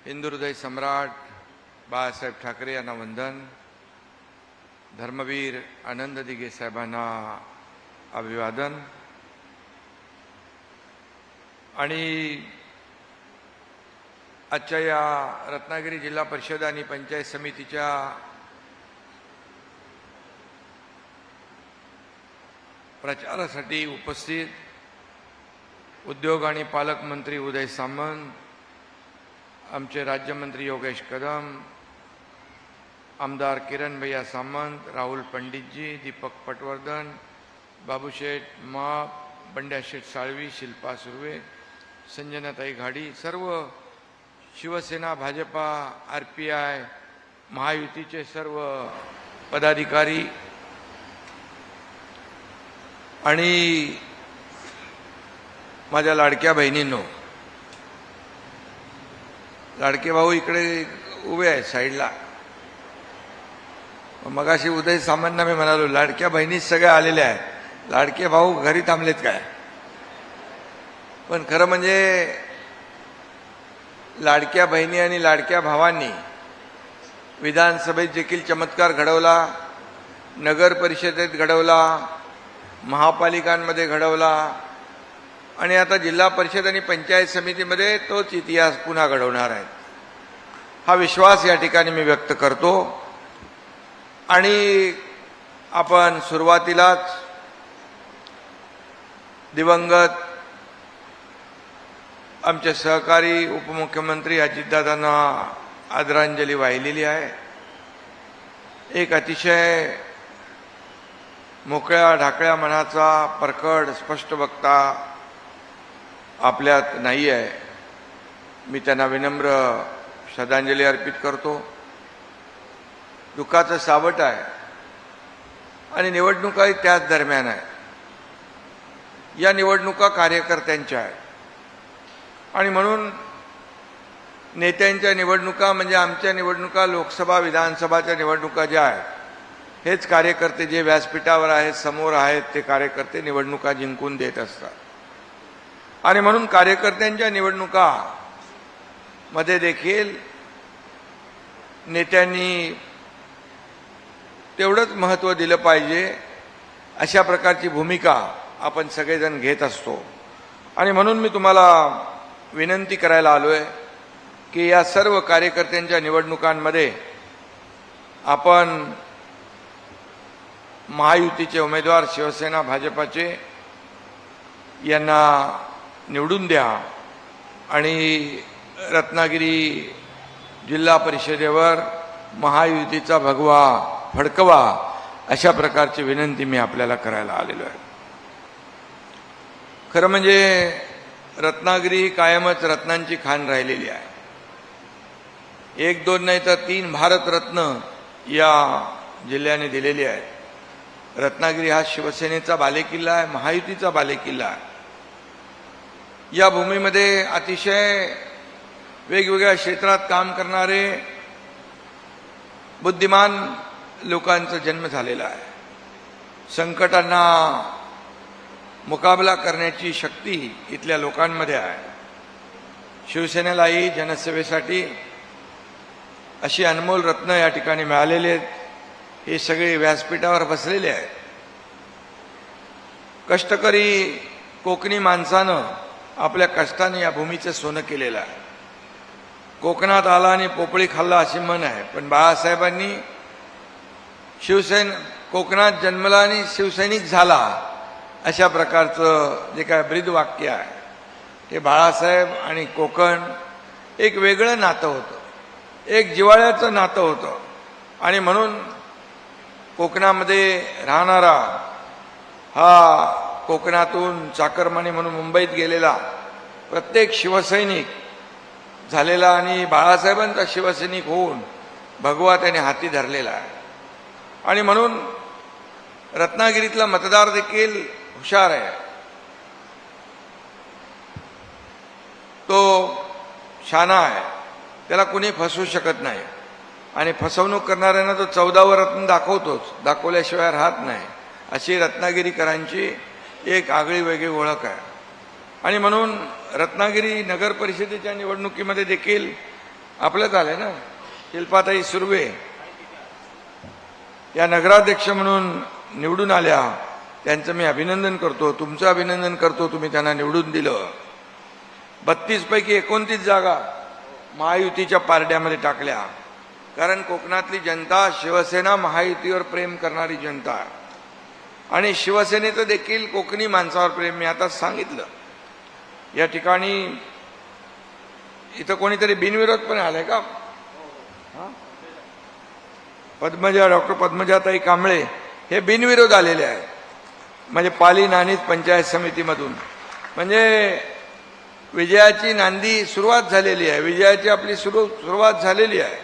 हिंदू हृदय सम्राट बाळासाहेब ठाकरे यांना वंदन, धर्मवीर आनंद दिघे साहेबांना अभिवादन आणि आजच्या या रत्नागिरी जिल्हा परिषद आणि पंचायत समितीच्या प्रचारासाठी उपस्थित उद्योग आणि पालकमंत्री उदय सामंत, आमचे राज्यमंत्री योगेश कदम, आमदार किरण भैया सामंत, राहुल पंडितजी, दीपक पटवर्धन, बाबूशेठ माप, बंड्याशेठ साळवी, शिल्पा सुर्वे, संजनाताई घाडी, सर्व शिवसेना, भाजपा, RPI, महायुतीचे सर्व पदाधिकारी आणि माझ्या लाडक्या बहिणींनो, लाडके भाऊ इकडे उभे आहेत साईडला. मगाशी उदय सामंतांना मी म्हणालो लाडक्या बहिणी सगळ्या आलेल्या आहेत, लाडके भाऊ घरी थांबलेत काय? पण खरं म्हणजे लाडक्या बहिणी आणि लाडक्या भावांनी विधानसभेत देखील चमत्कार घडवला, नगर परिषदेत घडवला, महापालिकांमध्ये घडवला आणि आता जिल्हा परिषद आणि पंचायत समितीमध्ये तोच इतिहास पुन्हा घडवणार आहेत. हा विश्वास या ठिकाणी मी व्यक्त करतो. आणि आपण सुरुवातीलाच दिवंगत आमचे सहकारी उपमुख्यमंत्री अजितदादांना आदरांजली वाहिलेली आहे. एक अतिशय मोकळ्या ढाकळ्या मनाचा परखड स्पष्ट वक्ता आपल्यात नाही आहे. मी त्यांना विनम्र श्रद्धांजली अर्पित करतो. दुःखाचं सावट आहे आणि निवडणुकाही त्याच दरम्यान आहे. या निवडणुका कार्यकर्त्यांच्या आहेत आणि म्हणून नेत्यांच्या निवडणुका म्हणजे आमच्या निवडणुका लोकसभा विधानसभाच्या निवडणुका ज्या आहेत, हेच कार्यकर्ते जे व्यासपीठावर आहेत, समोर आहेत, ते कार्यकर्ते निवडणुका जिंकून देत असतात. आणि म्हणून कार्यकर्त्यांच्या निवडणुका मध्ये देखील नेत्यांनी तेवढंच महत्त्व दिलं पाहिजे, अशा प्रकारची भूमिका आपण सगळेजण घेत असतो. आणि म्हणून मी तुम्हाला विनंती करायला आलोय की या सर्व कार्यकर्त्यांच्या निवडणुकांमध्ये आपण महायुतीचे उमेदवार शिवसेना भाजपाचे यांना निवडून द्या आणि रत्नागिरी जिल्हा परिषदेवर महायुतीचा भगवा फडकवा, अशा प्रकारची विनंती मी आपल्याला करायला आलेलो आहे. खरं म्हणजे रत्नागिरी कायमच रत्नांची खाण राहिलेली आहे. 1, 2 नाही तर 3 भारतरत्न या जिल्ह्याने दिलेली आहेत. रत्नागिरी हा शिवसेनेचा बालेकिल्ला आहे, महायुतीचा बालेकिल्ला आहे. या भूमीमध्ये अतिशय वेगवेगळ्या क्षेत्रात काम करणारे बुद्धिमान लोकांचा जन्म झालेला आहे. संकटांना मुकाबला करण्याची शक्ती इथल्या लोकांमध्ये आहे. शिवसेनेलाही जनसेवेसाठी अशी अनमोल रत्न या ठिकाणी मिळालेले आहेत. हे सगळे व्यासपीठावर बसलेले आहेत. कष्टकरी कोकणी माणसानं आपल्या कष्टाने या भूमीचं सोनं केलेलं आहे. कोकणात आला आणि पोपळी खाल्ला अशी म्हण आहे, पण बाळासाहेबांनी कोकणात जन्मला आणि शिवसैनिक झाला, अशा प्रकारचं जे काय ब्रीद वाक्य आहे, ते बाळासाहेब आणि कोकण एक वेगळं नातं होतं, एक जिव्हाळ्याचं नातं होतं. आणि म्हणून कोकणामध्ये राहणारा हा कोकणातून चाकरमानी म्हणून मुंबईत गेलेला प्रत्येक शिवसैनिक झालेला आणि बाळासाहेबांचा शिवसैनिक होऊन भगवा त्याने हाती धरलेला आहे. आणि म्हणून रत्नागिरीतला मतदार देखील हुशार आहे. तो शाना आहे, त्याला कुणी फसवू शकत नाही. आणि फसवणूक करणाऱ्यांना तो 14वर रत्न दाखवतोच, दाखवल्याशिवाय राहत नाही. अशी रत्नागिरीकरांची एक आगळी वेगळी ओळख आहे. आणि म्हणून रत्नागिरी नगर परिषदेच्या निवडणुकीमध्ये देखील आपलं झालंय ना, शिल्पाताई सुर्वे या नगराध्यक्ष म्हणून निवडून आल्या, त्यांचं मी अभिनंदन करतो, तुमचं अभिनंदन करतो, तुम्ही त्यांना निवडून दिलं. 32 पैकी 29 जागा महायुतीच्या पारड्यामध्ये टाकल्या. कारण कोकणातली जनता शिवसेना महायुतीवर प्रेम करणारी जनता आहे आणि शिवसेनेचं देखील कोकणी माणसावर प्रेम. मी आता सांगितलं या ठिकाणी इथं कोणीतरी बिनविरोध पण आलाय का? पद्मजा, डॉक्टर पद्मजाताई कांबळे हे बिनविरोध आलेले आहेत, म्हणजे पाली नानीत पंचायत समितीमधून. म्हणजे विजयाची नांदी सुरुवात झालेली आहे, विजयाची आपली सुरुवात झालेली आहे.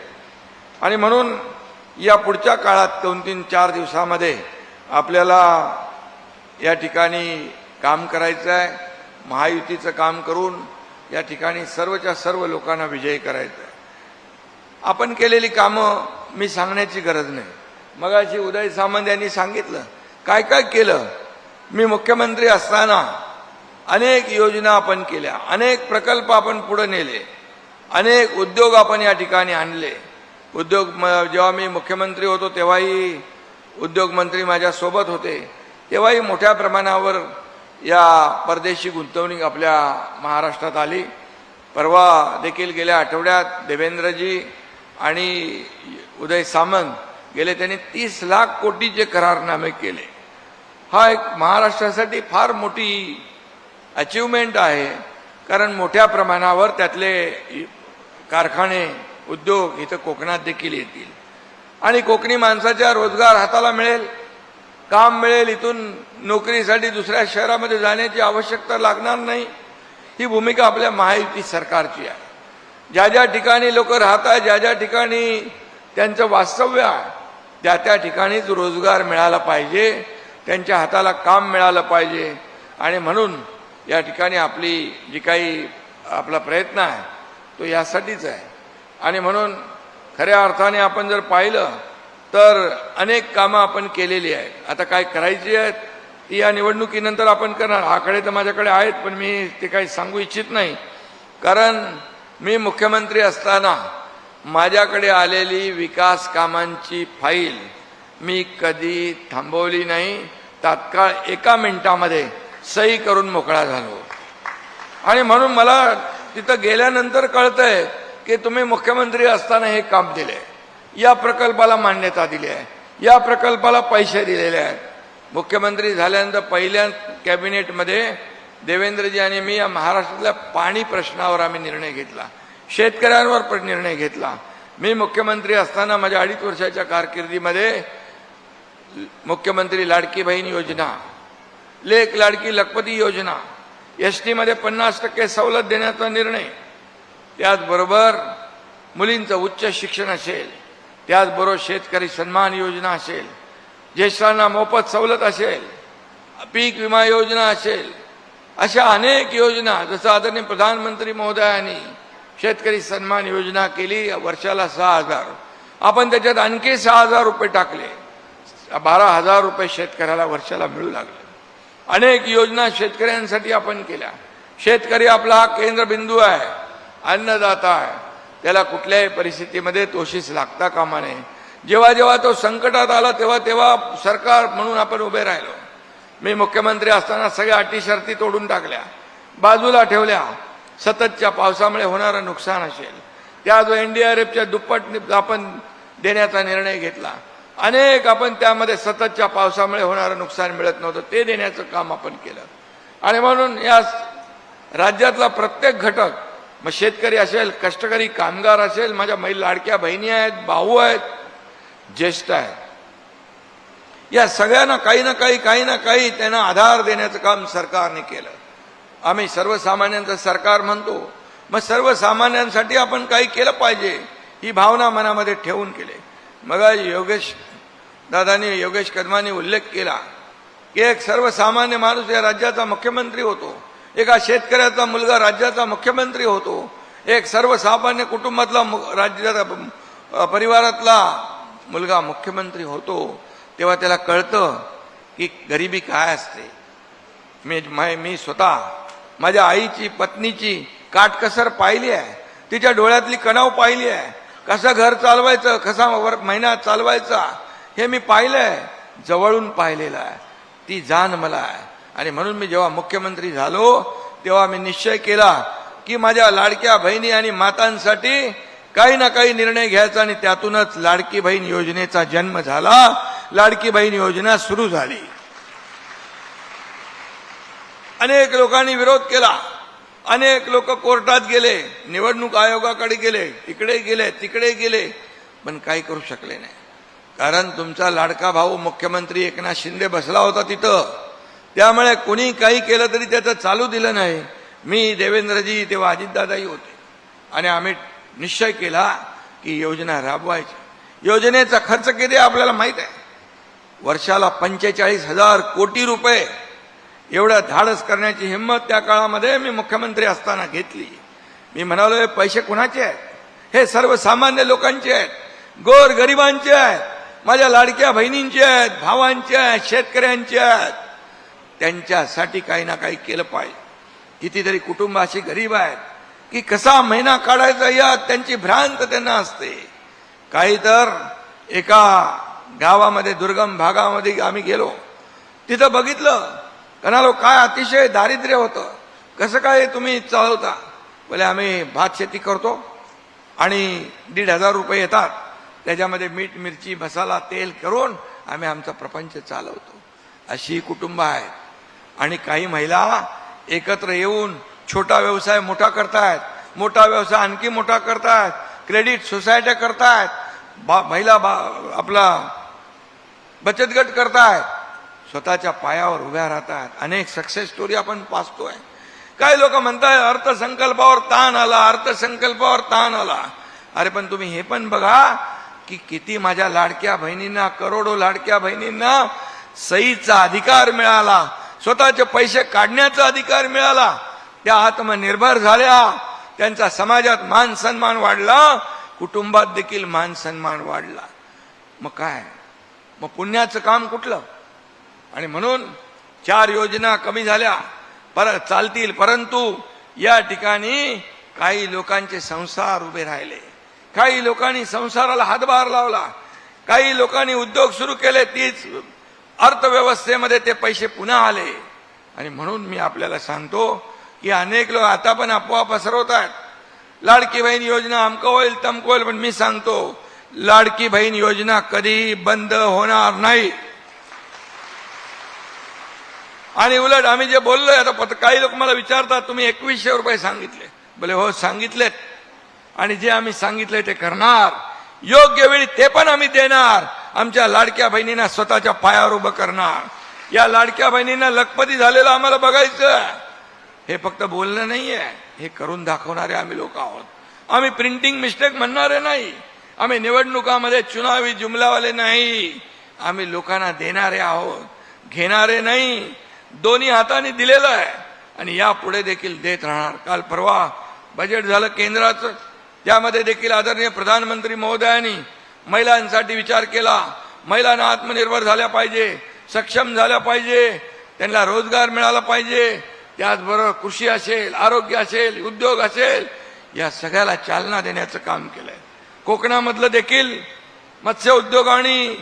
आणि म्हणून या पुढच्या काळात 2-3-4 दिवसामध्ये आपल्याला या ठिकाणी काम करायचं आहे. महायुतीचं काम करून या ठिकाणी सर्वच्या सर्व लोकांना विजयी करायचं आहे. आपण केलेली कामं मी सांगण्याची गरज नाही. मगाशी उदय सामंत यांनी सांगितलं काय काय केलं. मी मुख्यमंत्री असताना अनेक योजना आपण केल्या, अनेक प्रकल्प आपण पुढे नेले, अनेक उद्योग आपण या ठिकाणी आणले. उद्योग जेव्हा मी मुख्यमंत्री होतो तेव्हाही उद्योग मंत्री माझ्या सोबत होते, तेव्हाही मोठ्या प्रमाणावर या परदेशी गुंतवणूक आपल्या महाराष्ट्रात आली. परवा देखील गेल्या आठवड्यात देवेंद्रजी आणि उदय सामंत गेले, त्यांनी 30 लाख कोटीचे करारनामे केले. हा एक महाराष्ट्रासाठी फार मोठी अचिव्हमेंट आहे, कारण मोठ्या प्रमाणावर त्यातले कारखाने उद्योग इथं कोकणात देखील येतील आणि कोकणी माणसाच्या रोजगार हाताला मिळेल, काम मिळेल, इथून नोकरीसाठी दुसऱ्या शहरामध्ये जाण्याची आवश्यकता लागणार नाही. ही भूमिका आपल्या महायुती सरकारची आहे. ज्या ज्या ठिकाणी लोक राहतात, ज्या ज्या ठिकाणी त्यांचं वास्तव्य आहे, त्या त्या ठिकाणीच रोजगार मिळाला पाहिजे, त्यांच्या हाताला काम मिळालं पाहिजे. आणि म्हणून या ठिकाणी आपली जी काही आपला प्रयत्न आहे तो यासाठीच आहे. आणि म्हणून खऱ्या अर्थाने आपण जर पाहिलं तर अनेक कामं आपण केलेली आहेत. आता काय करायची आहेत ती या निवडणुकीनंतर आपण करणार. आकडे तर माझ्याकडे आहेत, पण मी ते काही सांगू इच्छित नाही. कारण मी मुख्यमंत्री असताना माझ्याकडे आलेली विकास कामांची फाईल मी कधी थांबवली नाही. तात्काळ 1 मिनिटामध्ये सही करून मोकळा झालो. आणि म्हणून मला तिथं गेल्यानंतर कळतंय की तुम्ही मुख्यमंत्री असताना हे काम दिले, या प्रकल्पाला मान्यता दिली आहे, या प्रकल्पाला पैसे दिलेले आहेत. मुख्यमंत्री झाल्यानंतर पहिल्या कॅबिनेटमध्ये देवेंद्रजी आणि मी या महाराष्ट्रातल्या पाणी प्रश्नावर आम्ही निर्णय घेतला, शेतकऱ्यांवर पण निर्णय घेतला. मी मुख्यमंत्री असताना माझ्या 2.5 वर्षाच्या कारकिर्दीमध्ये मुख्यमंत्री लाडकी बहीण योजना, लेक लाडकी लखपती योजना, एसटी मध्ये 50% सवलत देण्याचा निर्णय, त्याचबरोबर मुलींचं उच्च शिक्षण असेल, त्याचबरोबर शेतकरी सन्मान योजना असेल, ज्येष्ठांना मोफत सवलत असेल, पीक विमा योजना असेल, अशा अनेक योजना. जसं आदरणीय प्रधानमंत्री महोदयांनी शेतकरी सन्मान योजना केली, वर्षाला 6,000, आपण त्याच्यात आणखी 6,000 रुपये टाकले, 12,000 रुपये शेतकऱ्याला वर्षाला मिळू लागले. अनेक योजना शेतकऱ्यांसाठी आपण केल्या. शेतकरी आपला हा केंद्रबिंदू आहे, अन्नदाता आहे, त्याला कुठल्याही परिस्थितीमध्ये तोशीस लागता कामा नये. जेव्हा जेव्हा तो संकटात आला तेव्हा तेव्हा सरकार म्हणून आपण उभे राहिलो. मी मुख्यमंत्री असताना सगळ्या अटी शर्ती तोडून टाकल्या, बाजूला ठेवल्या. सततच्या पावसामुळे होणारं नुकसान असेल, त्याच NDRFच्या दुप्पट आपण देण्याचा निर्णय घेतला. अनेक आपण त्यामध्ये सततच्या पावसामुळे होणारं नुकसान मिळत नव्हतं, ते देण्याचं काम आपण केलं. आणि म्हणून या राज्यातला प्रत्येक घटक, मग शेतकरी असेल, कष्टकरी कामगार असेल, माझ्या लाडक्या बहिणी आहेत, भाऊ आहेत, ज्येष्ठ आहेत, या सगळ्यांना काही ना काही त्यांना आधार देण्याचं काम सरकारने केलं. आम्ही सर्वसामान्यांचं सरकार म्हणतो, मग सर्वसामान्यांसाठी आपण काही केलं पाहिजे ही भावना मनामध्ये ठेवून केले. मग योगेश कदमांनी उल्लेख केला की एक सर्वसामान्य माणूस या राज्याचा मुख्यमंत्री होतो, एका शेतकऱ्याचा मुलगा राज्याचा मुख्यमंत्री होतो, एक सर्वसामान्य कुटुंबातला राज्याचा परिवारातला मुलगा मुख्यमंत्री होतो, तेव्हा त्याला कळतं की गरिबी काय असते. मी स्वतः माझ्या आईची, पत्नीची काटकसर पाहिली आहे. तिच्या डोळ्यातली कणाव पाहिली आहे, कसं घर चालवायचं, कसा महिना चालवायचा हे मी पाहिलंय, जवळून पाहिलेलं आहे, ती जाण मला आहे. आणि म्हणून मी जेव्हा मुख्यमंत्री झालो तेव्हा मी निश्चय केला की माझ्या लाडक्या बहिणी आणि मातांसाठी काही ना काही निर्णय घ्यायचा, आणि त्यातूनच लाडकी बहीण योजनेचा जन्म झाला. लाडकी बहीण योजना सुरू झाली. अनेक लोकांनी विरोध केला, अनेक लोक कोर्टात गेले, निवडणूक आयोगाकडे गेले, इकडे गेले, तिकडे गेले, पण काही करू शकले नाही. कारण तुमचा लाडका भाऊ मुख्यमंत्री एकनाथ शिंदे बसला होता तिथं, त्यामुळे कोणी काही केलं तरी त्याचं चालू दिलं नाही. मी, देवेंद्रजी, तेव्हा अजितदादाही होते, आणि आम्ही निश्चय केला की योजना राबवायची. योजनेचा खर्च किती आपल्याला माहित आहे, वर्षाला 45,000 कोटी रुपये. एवढं धाडस करण्याची हिंमत त्या काळामध्ये मी मुख्यमंत्री असताना घेतली. मी म्हणालो हे पैसे कुणाचे आहेत, हे सर्वसामान्य लोकांचे आहेत, गोर गरिबांचे आहेत, माझ्या लाडक्या बहिणींचे आहेत, भावांचे आहेत, शेतकऱ्यांचे आहेत. त्यांच्यासाठी काही ना काही केलं पाहिजे. कितीतरी कुटुंब अशी गरीब आहेत की कसा महिना काढायचा या त्यांची भ्रांत त्यांना असते. काही तर एका गावामध्ये, दुर्गम भागामध्ये आम्ही गेलो, तिथं बघितलं, कणालो काय अतिशय दारिद्र्य होतं. कसं काय तुम्ही चालवता? बोले आम्ही भात शेती करतो आणि 1,500 रुपये येतात, त्याच्यामध्ये मीठ, मिरची, मसाला, तेल करून आम्ही आमचा प्रपंच चालवतो. अशी कुटुंब आहेत. आणि काही महिला एकत्र येऊन छोटा व्यवसाय मोठा करतायत, मोठा व्यवसाय आणखी मोठा करतायत, क्रेडिट सोसायट्या करतायत, महिला आपला बचत गट करतायत, स्वतःच्या पायावर उभ्या राहतात. अनेक सक्सेस स्टोरी आपण पाहतोय. काही लोक म्हणतात अर्थसंकल्पावर ताण आला, अर्थसंकल्पावर ताण आला. अरे पण तुम्ही हे पण बघा की किती माझ्या लाडक्या बहिणींना, करोडो लाडक्या बहिणींना सहीचा अधिकार मिळाला, स्वतःचे पैसे काढण्याचा अधिकार मिळाला, त्या आत्मनिर्भर झाल्या, त्यांचा समाजात मान सन्मान वाढला, कुटुंबात देखील मान सन्मान वाढला. मग काय, मग पुण्याचं काम कुठलं? आणि म्हणून 4 योजना कमी झाल्या, परत चालतील, परंतु या ठिकाणी काही लोकांचे संसार उभे राहिले, काही लोकांनी संसाराला हातभार लावला, काही लोकांनी उद्योग सुरू केले, तीच अर्थव्यवस्थेमध्ये ते पैसे पुन्हा आले. आणि म्हणून मी आपल्याला सांगतो की अनेक लोक आता पण अफवा पसरवत आहेत, लाडकी बहीण योजना अमकं होईल, तमकं होईल, पण मी सांगतो लाडकी बहीण योजना कधीही बंद होणार नाही. आणि उलट आम्ही जे बोललोय, आता काही लोक मला विचारतात तुम्ही 2100 रुपये सांगितले, बोले हो सांगितलेत, आणि जे आम्ही सांगितले ते करणार, योग्य वेळी ते पण आम्ही देणार. आमच्या लाडक्या बहिणींना स्वतःच्या पायावर उभं करणार. या लाडक्या बहिणींना लखपती झालेलं आम्हाला बघायचं. हे फक्त बोलणं नाहीये, हे करून दाखवणारे आम्ही लोक आहोत. आम्ही प्रिंटिंग मिस्टेक म्हणणारे नाही, आम्ही निवडणुकामध्ये चुनावी जुमलावाले नाही, आम्ही लोकांना देणारे आहोत, घेणारे नाही. दोन्ही हाताने दिलेलं आहे आणि यापुढे देखील देत राहणार. काल परवा बजेट झालं केंद्राचं, त्यामध्ये देखील आदरणीय प्रधानमंत्री महोदयांनी महिलांसाठी विचार केला. महिलांना आत्मनिर्भर झाल्या पाहिजे, सक्षम झाल्या पाहिजे, त्यांना रोजगार मिळाला पाहिजे. त्याचबरोबर कृषी असेल, आरोग्य असेल, उद्योग असेल, या सगळ्याला चालना देण्याचं काम केलंय. कोकणामधलं देखील मत्स्य उद्योग आणि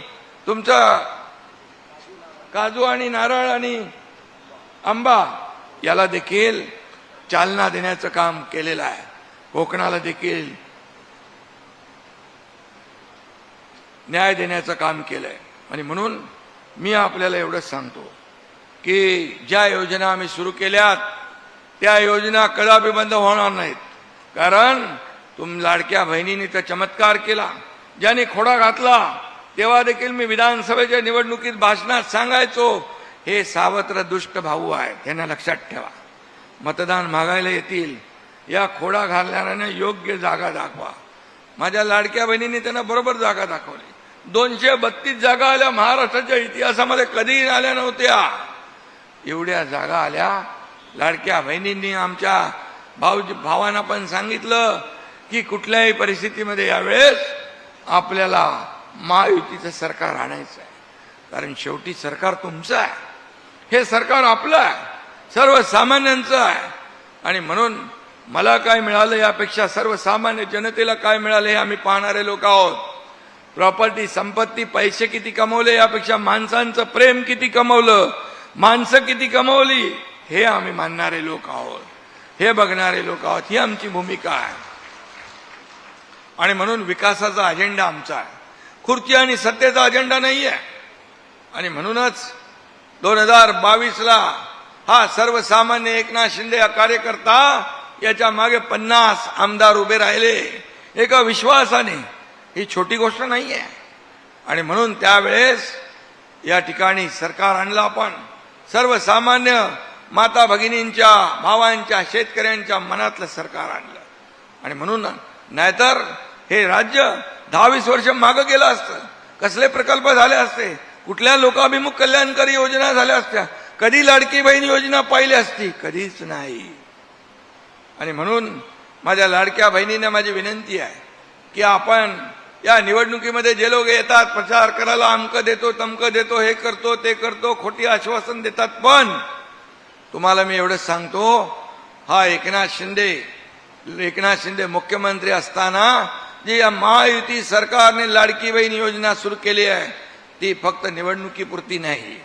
तुमचा काजू आणि नारळ आणि आंबा याला देखील चालना देण्याचं काम केलेलं आहे. कोकणाला देखील न्याय देण्याचं काम केलंय. आणि म्हणून मी आपल्याला एवढंच सांगतो की ज्या योजना आम्ही सुरू केल्यात त्या योजना कदापि बंद होणार नाहीत. कारण लाडक्या बहिणींनी तर चमत्कार केला. ज्यांनी खोडा घातला तेव्हा देखील मी विधानसभेच्या निवडणुकीत भाषणात सांगायचो, हे सावत्र दुष्ट भाऊ आहे, त्यांना लक्षात ठेवा. मतदान मागायला येतील, या खोडा घालणाऱ्यांना योग्य जागा दाखवा. माझ्या लाडक्या बहिणींनी त्यांना बरोबर जागा दाखवली. 232 जागा आल्या, महाराष्ट्राच्या इतिहासामध्ये कधीही आल्या नव्हत्या. एवढ्या जागा आल्या. लाडक्या बहिणींनी आमच्या भावांना पण सांगितलं की कुठल्याही परिस्थितीमध्ये यावेळेस आपल्याला महायुतीचं सरकार आणायचं आहे. कारण शेवटी सरकार तुमचं आहे, हे सरकार आपलं आहे, सर्वसामान्यांचं आहे. आणि म्हणून मला काय मिळालं यापेक्षा सर्वसामान्य जनतेला काय मिळालं हे आम्ही पाहणारे लोक आहोत. प्रॉपर्टी, संपत्ती, पैसे किती कमवले यापेक्षा माणसांचं प्रेम किती कमवलं, माणसं किती कमवली हे आम्ही मानणारे लोक आहोत, हे बघणारे लोक आहोत. ही आमची भूमिका आहे. आणि म्हणून विकासाचा अजेंडा आमचा आहे, खुर्ची आणि सत्तेचा अजेंडा नाही आहे. आणि म्हणूनच 2022ला हा सर्वसामान्य एकनाथ शिंदे हा कार्यकर्ता, याच्या मागे 50 आमदार उभे राहिले एका विश्वासाने. ही छोटी गोष्ट नाही आहे. आणि म्हणून त्यावेळेस या ठिकाणी सरकार आणलं आपण, सर्वसामान्य माता भगिनींच्या, भावांच्या, शेतकऱ्यांच्या मनातलं सरकार आणलं. आणि म्हणून नाहीतर हे राज्य 10-20 वर्ष मागं गेलं असतं. कसले प्रकल्प झाले असते, कुठल्या लोकाभिमुख कल्याणकारी योजना झाल्या असत्या, कधी लाडकी बहीण योजना पाहिली असती, कधीच नाही. आणि म्हणून माझ्या लाडक्या बहिणींना माझी विनंती आहे की आपण या निवडणुकीमध्ये जे लोक येतात प्रचार करायला, अमकं देतो तमकं देतो, हे करतो ते करतो, खोटी आश्वासन देतात, पण तुम्हाला मी एवढंच सांगतो, हा एकनाथ शिंदे मुख्यमंत्री असताना जी या महायुती सरकारने लाडकी बहीण योजना सुरू केली आहे, ती फक्त निवडणुकीपुरती नाही,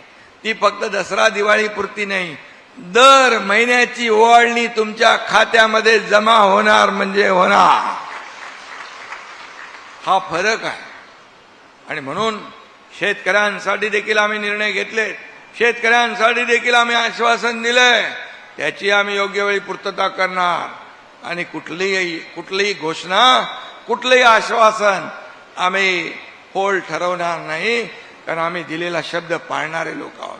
ती फक्त दसरा दिवाळी पुरती नाही, दर महिन्याची ओवाळणी तुमच्या खात्यामध्ये जमा होणार म्हणजे होणार. हा फरक आहे. आणि म्हणून शेतकऱ्यांसाठी देखील आम्ही निर्णय घेतले, शेतकऱ्यांसाठी देखील आम्ही आश्वासन दिलंय, त्याची आम्ही योग्य वेळी पूर्तता करणार. आणि कुठलीही घोषणा, कुठलंही आश्वासन आम्ही होल ठरवणार नाही, कारण आम्ही दिलेला शब्द पाळणारे लोक आहोत.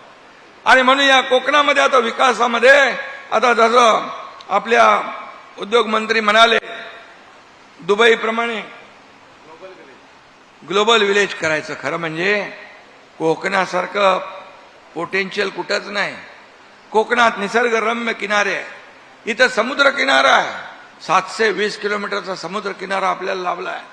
आणि म्हणून या कोकणामध्ये आता विकासामध्ये, आता जसं आपल्या उद्योग मंत्री म्हणाले, दुबईप्रमाणे ग्लोबल विलेज करायचं. खरं म्हणजे कोकणासारखं पोटेन्शियल कुठंच नाही. कोकणात निसर्गरम्य किनारे आहे, इथं समुद्र किनारा आहे, 720 किलोमीटरचा समुद्र किनारा आपल्याला लाभला आहे,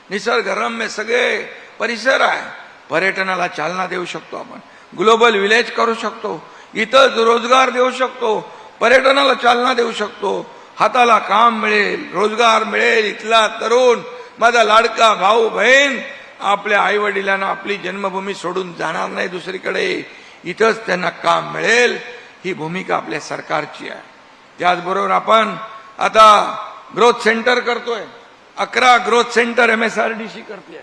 निसर्गरम्य सगळे परिसर आहे. पर्यटनाला चालना देऊ शकतो आपण, ग्लोबल विलेज करू शकतो, इथं रोजगार देऊ शकतो, पर्यटनाला चालना देऊ शकतो, हाताला काम मिळेल, रोजगार मिळेल. इथला तरुण, माझा लाडका भाऊ बहीण आपल्या आई वडिलांना आपली जन्मभूमी सोडून जाणार नाही दुसरीकडे, इथंच त्यांना काम मिळेल. ही भूमिका आपल्या सरकारची आहे. त्याचबरोबर आपण आता ग्रोथ सेंटर करतोय, 11 ग्रोथ सेंटर MSRDC करते,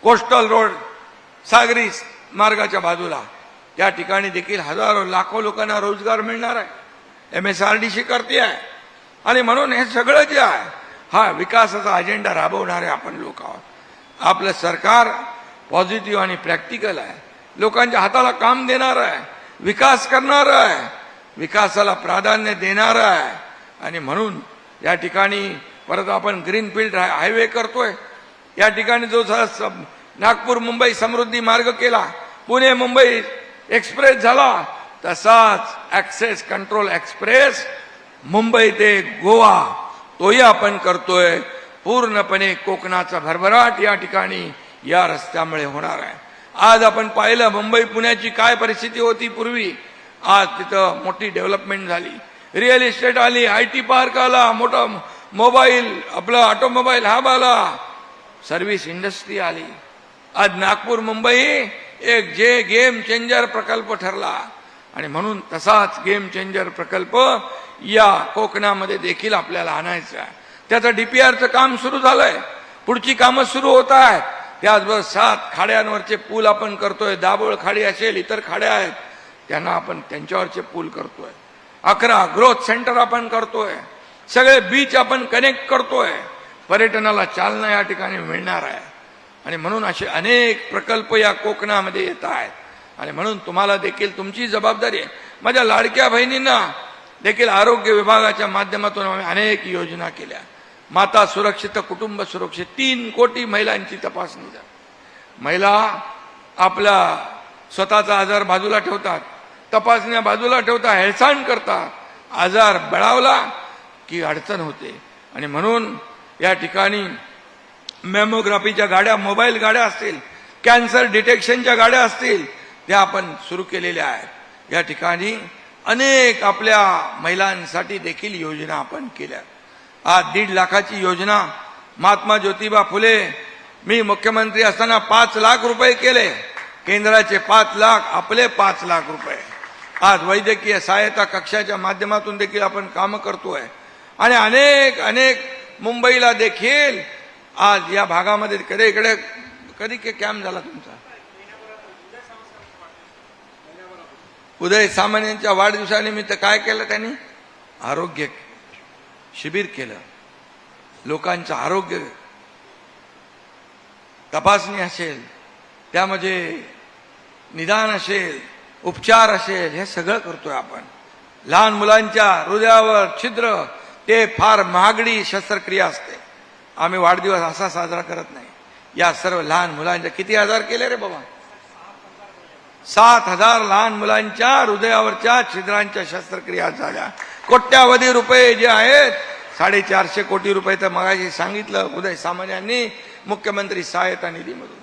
कोस्टल रोड, सागरी मार्गाच्या बाजूला, त्या ठिकाणी देखील हजारो लाखो लोकांना रोजगार मिळणार आहे, MSRDC करते आहे. आणि म्हणून हे सगळं जे आहे, हा विकासाचा अजेंडा राबवणारे आपण लोक आहोत. आपलं सरकार पॉझिटिव्ह आणि प्रॅक्टिकल आहे, लोकांच्या हाताला काम देणार आहे, विकास करणार आहे, विकासाला प्राधान्य देणार आहे. आणि म्हणून या ठिकाणी परत आपण ग्रीनफील्ड हायवे करतोय. या ठिकाणी जो नागपूर मुंबई समृद्धी मार्ग केला, पुणे मुंबई एक्सप्रेस झाला, तसाच ऍक्सेस कंट्रोल एक्सप्रेस मुंबई ते गोवा तोही आपण करतोय. पूर्णपणे कोकणाचा भरभराट या ठिकाणी या रस्त्यामुळे होणार आहे. आज आपण पाहिलं मुंबई पुण्याची काय परिस्थिती होती पूर्वी, आज तिथं मोठी डेव्हलपमेंट झाली, रिअल इस्टेट आली, IT पार्क आला, मोठा मोबाईल आपला ऑटोमोबाईल हब आला, सर्व्हिस इंडस्ट्री आली. आज नागपूर मुंबई एक गेम चेंजर प्रकल्प ठरला. आणि म्हणून तसाच गेम चेंजर प्रकल्प या कोकणामध्ये देखील आपल्याला आणायचा आहे. त्याचं DPRचं काम सुरू झालंय, पुढची कामं सुरू होत आहेत. त्याचबरोबर 7 खाड्यांवरचे पूल आपण करतोय, दाभोळ खाडी असेल, इतर खाड्या आहेत, त्यांना आपण त्यांच्यावरचे पूल करतोय. 11 ग्रोथ सेंटर आपण करतोय, सगळे बीच आपण कनेक्ट करतोय, पर्यटनाला चालना या ठिकाणी मिळणार आहे. आणि म्हणून असे अनेक प्रकल्प या कोकणामध्ये येत आहेत. आणि म्हणून तुम्हाला देखील तुमची जबाबदारी आहे. माझ्या लाडक्या बहिणींना देखील आरोग्य विभागाच्या माध्यमातून आम्ही अनेक योजना केल्या. माता सुरक्षित, कुटुंब सुरक्षित, 3 कोटी महिलांची तपासणी झाली. महिला आपला स्वतःचा आजार बाजूला ठेवतात, तपासण्या बाजूला ठेवतात, हेळसांड करतात, आजार बळावला की अडचण होते. आणि म्हणून या ठिकाणी मॅमोग्राफीच्या गाड्या, मोबाईल गाड्या असतील, कॅन्सर डिटेक्शनच्या गाड्या असतील, त्या आपण सुरू केलेल्या आहेत. या ठिकाणी अनेक आपल्या महिलांसाठी देखील योजना आपण केल्या. आज 1.5 लाखाची योजना महात्मा ज्योतिबा फुले, मी मुख्यमंत्री असताना 5 लाख रुपये केले, केंद्राचे 5 लाख, आपले 5 लाख रुपये. आज वैद्यकीय सहायता कक्षाच्या माध्यमातून देखील आपण कामं करतोय आणि अनेक अनेक मुंबईला देखील आज या भागामध्ये कधी कॅम्प झाला तुमचा? उदय सामंत यांच्या वाढदिवसानिमित्त काय केलं त्यांनी? आरोग्य शिबिर केलं. लोकांचं आरोग्य तपासणी असेल, त्यामध्ये निदान असेल, उपचार असेल, हे सगळं करतोय आपण. लहान मुलांच्या हृदयावर छिद्र, ते फार महागडी शस्त्रक्रिया असते. आम्ही वाढदिवस असा साजरा करत नाही. या सर्व लहान मुलांच्या किती हजार केले रे बाबा? 7,000 लहान मुलांच्या हृदयावरच्या छिद्रांच्या शस्त्रक्रिया झाल्या. कोट्यावधी रुपये जे आहेत, 450 कोटी रुपये तर मगाशी सांगितलं उदय सामंत यांनी मुख्यमंत्री सहायता निधीमधून.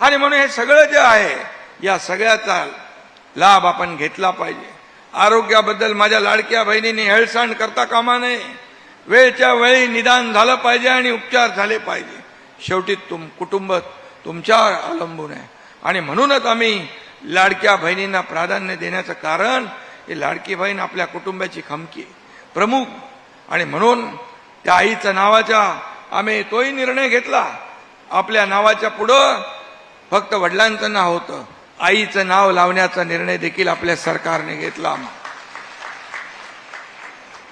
आणि म्हणून हे सगळं जे आहे, या सगळ्याचा लाभ आपण घेतला पाहिजे. आरोग्याबद्दल माझ्या लाडक्या बहिणींनी हेळसांड करता कामा नये. वेळच्या वेळी निदान झालं पाहिजे आणि उपचार झाले पाहिजे. शेवटी कुटुंब तुमच्यावर अवलंबून आहे. आणि म्हणूनच आम्ही लाडक्या बहिणींना प्राधान्य देण्याचं कारण, हे लाडकी बहीण आपल्या कुटुंबाची खमकी प्रमुख. आणि म्हणून त्या आईच्या नावाचा आम्ही तोही निर्णय घेतला. आपल्या नावाच्या पुढं फक्त वडिलांचं नाव होतं, आईचं नाव लावण्याचा निर्णय देखील आपल्या सरकारने घेतला.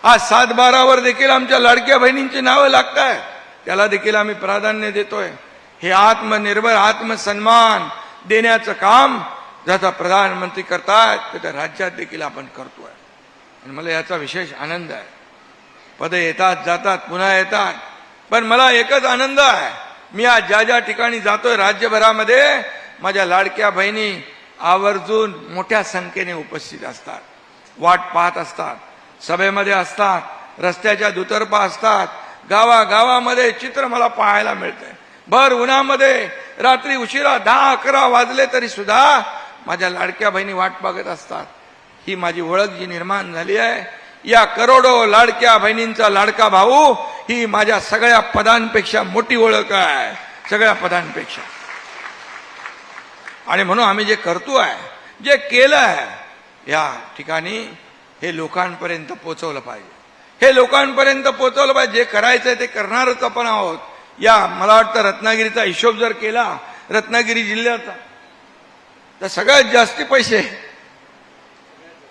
आज 7/12 देखील आमच्या लाडक्या बहिणींची नावं लागत आहेत, त्याला देखील आम्ही प्राधान्य देतोय. हे आत्मनिर्भर, आत्मसन्मान देण्याचं काम ज्याचा प्रधानमंत्री करतात, ते राज्यात देखील आपण करतोय. आणि मला याचा विशेष आनंद आहे. पदे येतात जातात, पुन्हा येतात, पण मला एकच आनंद आहे, मी आज ज्या ज्या ठिकाणी जातोय राज्यभरामध्ये, माझ्या लाडक्या बहिणी आवर्जून मोठ्या संख्येने उपस्थित असतात, वाट पाहत असतात, सभेमध्ये असतात, रस्त्याच्या दुतर्फा असतात. गावागावामध्ये चित्र मला पाहायला मिळतंय. भर उन्हामध्ये रात्री उशिरा 10-11 वाजले तरी सुद्धा माझ्या लाडक्या बहिणी वाट बघत असतात. ही माझी ओळख जी निर्माण झाली आहे, या करोडो लाडक्या बहिणींचा लाडका भाऊ, ही माझ्या सगळ्या पदांपेक्षा मोठी ओळख आहे, सगळ्या पदांपेक्षा. आणि म्हणून आम्ही जे करतोय, जे केलं आहे, या ठिकाणी हे लोकांपर्यंत पोहोचवलं पाहिजे. हे लोकांपर्यंत पोहोचवलं पाहिजे. जे करायचंय ते करणारच आपण आहोत. या मला वाटतं रत्नागिरीचा हिशोब जर केला, रत्नागिरी जिल्ह्याचा, तर सगळ्यात जास्ती पैसे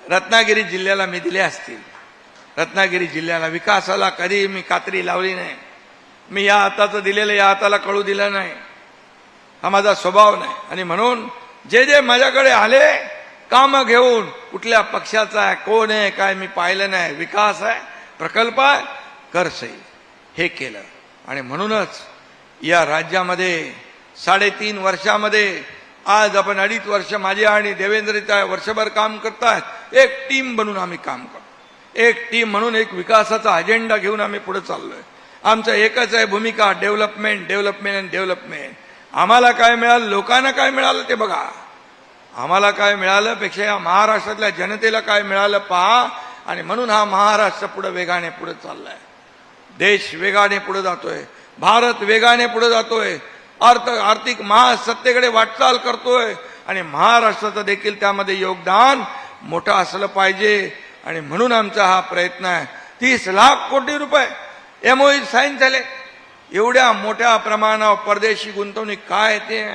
रत्नागिरी जिल्ह्याला मी दिले असतील. रत्नागिरी जिल्ह्याला विकासाला कधी मी कात्री लावली नाही. मी या हाताचं दिलेलं या हाताला कळू दिलं नाही, हा माझा स्वभाव नाही. आणि म्हणून जे जे माझ्याकडे आले कामं घेऊन, कुठल्या पक्षाचा आहे, कोण आहे, काय मी पाहिलं नाही, विकास आहे, प्रकल्प आहे, कर सही, हे केलं. आणि म्हणूनच या राज्यामध्ये 3.5 वर्षामध्ये, आज आपण 2.5 वर्ष माझे आणि देवेंद्रचा वर्षभर काम करतायत, एक टीम बनून आम्ही काम करतो. एक टीम म्हणून एक विकासाचा अजेंडा घेऊन आम्ही पुढे चाललोय. आमचं एकच आहे भूमिका, डेव्हलपमेंट, डेव्हलपमेंट अँड डेव्हलपमेंट. आम्हाला काय मिळालं, लोकांना काय मिळालं ते बघा. आम्हाला काय मिळालं पेक्षा या महाराष्ट्रातल्या जनतेला काय मिळालं पहा. आणि म्हणून हा महाराष्ट्र पुढे वेगाने पुढे चाललाय. देश वेगाने पुढे जातोय, भारत वेगाने पुढे जातोय, आर्थिक महासत्तेकडे वाटचाल करतोय. आणि महाराष्ट्राचं देखील त्यामध्ये योगदान मोठं असलं पाहिजे. आणि म्हणून आमचा हा प्रयत्न आहे. 30 लाख कोटी रुपये MOU साईन झाले. एवढ्या मोठ्या प्रमाणावर परदेशी गुंतवणूक काय ते,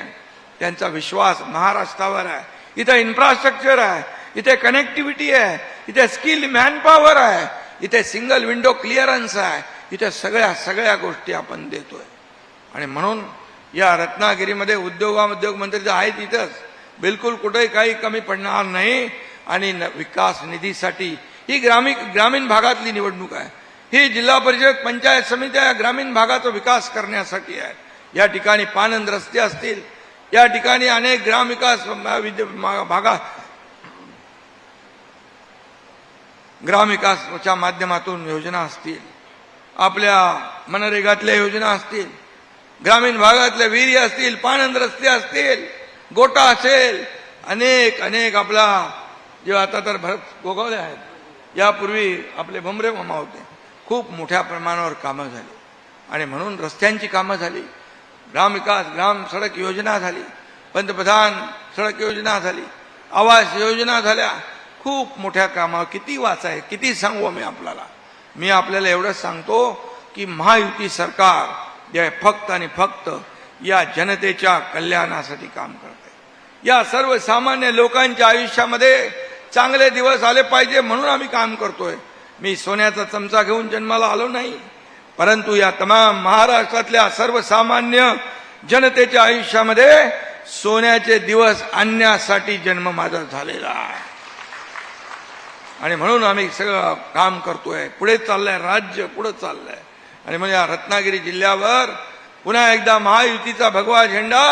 त्यांचा विश्वास महाराष्ट्रावर आहे. इथं इन्फ्रास्ट्रक्चर आहे, इथे कनेक्टिव्हिटी आहे, इथे स्किल मॅनपॉवर आहे, इथे सिंगल विंडो क्लिअरन्स आहे, इथे सगळ्या गोष्टी आपण देतोय. आणि म्हणून या रत्नागिरीमध्ये उद्योग मंत्री जे आहेत तिथंच बिलकुल कुठेही काही कमी पडणार नाही. आणि विकास निधीसाठी ही ग्रामीण भागातली निवडणूक आहे. ही जिल्हा परिषद पंचायत समित्या या ग्रामीण भागाचा विकास करण्यासाठी आहे. या ठिकाणी पाणंद रस्ते असतील, या ठिकाणी अनेक ग्रामविकास ग्रामविकासच्या माध्यमातून योजना असतील, आपल्या मनरेगातल्या योजना असतील, ग्रामीण भागातल्या विहिरी असतील, पाणंद रस्ते असतील, गोटा असेल, अनेक आपला जे आता तर भरत गोगावले आहेत, यापूर्वी आपले भमरे मामा होते, खूप मोठ्या प्रमाणावर कामं झाली आणि म्हणून रस्त्यांची कामं झाली, ग्रामविकास ग्राम सडक योजना झाली, पंतप्रधान सडक योजना झाली, आवास योजना झाल्या, खूप मोठ्या कामावर किती वाचाय किती सांगू मी आपल्याला एवढंच सांगतो की महायुती सरकार जे फक्त आणि फक्त या जनतेच्या कल्याणासाठी काम करते. या सर्वसामान्य लोकांच्या आयुष्यामध्ये चांगले दिवस आले पाहिजे म्हणून आम्ही काम करतोय. मी सोन्याचा चमचा घेऊन जन्माला आलो नाही, परंतु या तमाम महाराष्ट्रातल्या सर्वसामान्य जनतेच्या आयुष्यामध्ये सोन्याचे दिवस आणण्यासाठी जन्म माझा झालेला आहे आणि म्हणून आम्ही सगळं काम करतोय. पुढे चाललंय, राज्य पुढे चाललंय आणि म्हणजे या रत्नागिरी जिल्ह्यावर पुन्हा एकदा महायुतीचा भगवा झेंडा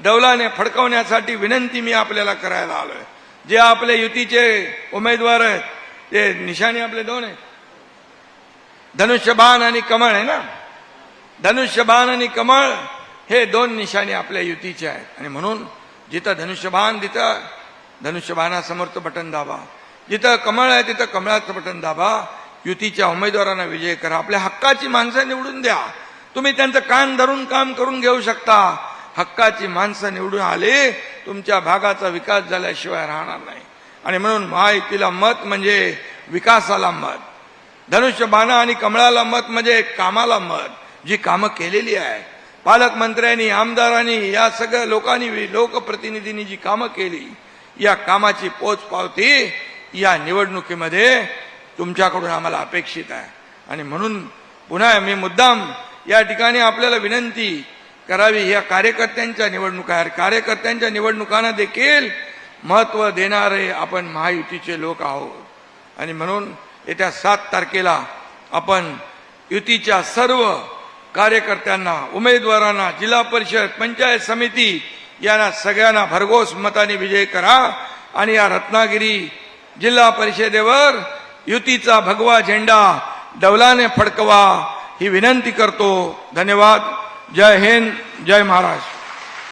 डौलाने फडकवण्यासाठी विनंती मी आपल्याला करायला आलोय. जे आपले युतीचे उमेदवार आहेत ते निशाणे आपले दोन आहेत, धनुष्यबाण आणि कमळ आहे ना. धनुष्यबाण आणि कमळ हे दोन निशाणे आपल्या युतीचे आहेत आणि म्हणून जिथं धनुष्यबाण तिथं धनुष्यबाणासमोरचं बटन दाबा, जिथं कमळ आहे तिथं कमळाचं बटन दाबा. युतीच्या उमेदवारांना विजय करा, आपल्या हक्काची माणसं निवडून द्या. तुम्ही त्यांचं कान धरून काम करून घेऊ शकता. हक्काची माणसं निवडून आले, तुमच्या भागाचा विकास झाल्याशिवाय राहणार नाही आणि म्हणून महायुतीला मत म्हणजे विकासाला मत, धनुष्यबाण आणि कमळाला मत म्हणजे कामाला मत. जी कामं केलेली आहे पालकमंत्र्यांनी, आमदारांनी, या सगळ्या लोकांनी, लोकप्रतिनिधींनी जी कामं केली, या कामाची पोचपावती या निवडणुकीमध्ये तुमच्याकडून आम्हाला अपेक्षित आहे आणि म्हणून पुन्हा मी मुद्दाम या ठिकाणी आपल्याला विनंती करावी. या कार्यकर्त्यांच्या निवडणुका आहेत, कार्यकर्त्यांच्या निवडणुकांना देखील महत्त्व देणारे आपण महायुतीचे लोक आहोत आणि म्हणून येत्या 7 तारखेला आपण युतीच्या सर्व कार्यकर्त्यांना, उमेदवारांना, जिल्हा परिषद, पंचायत समिती यांना सगळ्यांना भरघोस मताने विजय करा आणि या रत्नागिरी जिल्हा परिषदेवर युतीचा भगवा झेंडा डौलाने फडकवा ही विनंती करतो. धन्यवाद. जय हिंद, जय महाराष्ट्र.